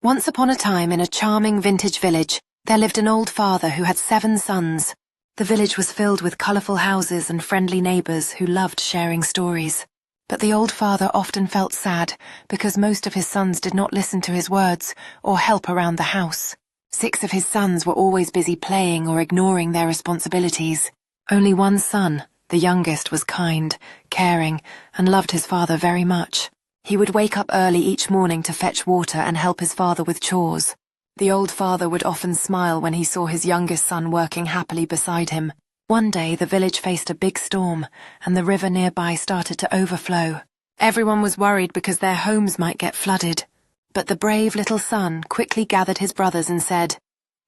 Once upon a time, in a charming vintage village, there lived an old father who had 7 sons. The village was filled with colourful houses and friendly neighbours who loved sharing stories. But the old father often felt sad because most of his sons did not listen to his words or help around the house. 6 of his sons were always busy playing or ignoring their responsibilities. Only one son, the youngest, was kind, caring, and loved his father very much. He would wake up early each morning to fetch water and help his father with chores. The old father would often smile when he saw his youngest son working happily beside him. One day the village faced a big storm, and the river nearby started to overflow. Everyone was worried because their homes might get flooded. But the brave little son quickly gathered his brothers and said,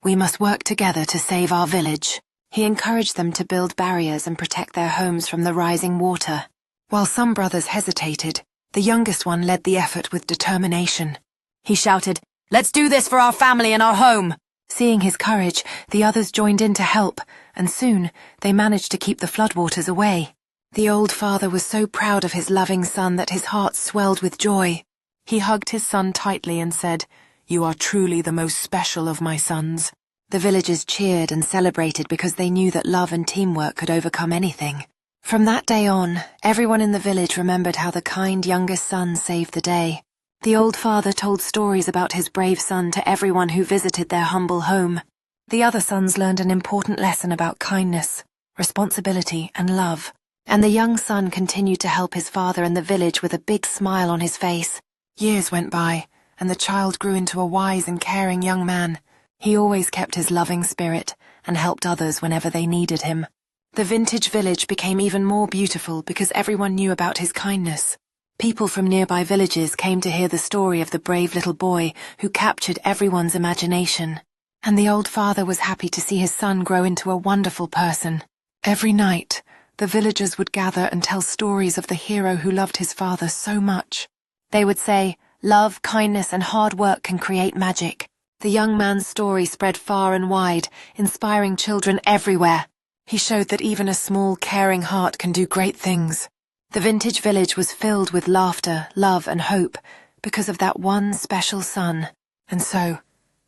"We must work together to save our village." He encouraged them to build barriers and protect their homes from the rising water. While some brothers hesitated, the youngest one led the effort with determination. He shouted, "Let's do this for our family and our home!" Seeing his courage, the others joined in to help, and soon they managed to keep the floodwaters away. The old father was so proud of his loving son that his heart swelled with joy. He hugged his son tightly and said, "You are truly the most special of my sons." The villagers cheered and celebrated because they knew that love and teamwork could overcome anything. From that day on, everyone in the village remembered how the kind youngest son saved the day. The old father told stories about his brave son to everyone who visited their humble home. The other sons learned an important lesson about kindness, responsibility, and love. And the young son continued to help his father and the village with a big smile on his face. Years went by, and the child grew into a wise and caring young man. He always kept his loving spirit and helped others whenever they needed him. The vintage village became even more beautiful because everyone knew about his kindness. People from nearby villages came to hear the story of the brave little boy who captured everyone's imagination. And the old father was happy to see his son grow into a wonderful person. Every night, the villagers would gather and tell stories of the hero who loved his father so much. They would say, "Love, kindness, and hard work can create magic." The young man's story spread far and wide, inspiring children everywhere. He showed that even a small, caring heart can do great things. The vintage village was filled with laughter, love, and hope because of that one special son. And so,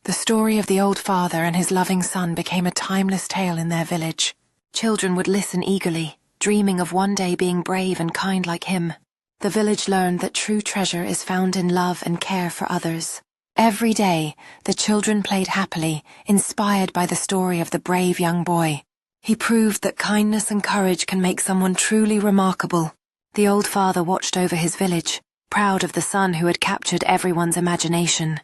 the story of the old father and his loving son became a timeless tale in their village. Children would listen eagerly, dreaming of one day being brave and kind like him. The village learned that true treasure is found in love and care for others. Every day, the children played happily, inspired by the story of the brave young boy. He proved that kindness and courage can make someone truly remarkable. The old father watched over his village, proud of the son who had captured everyone's imagination.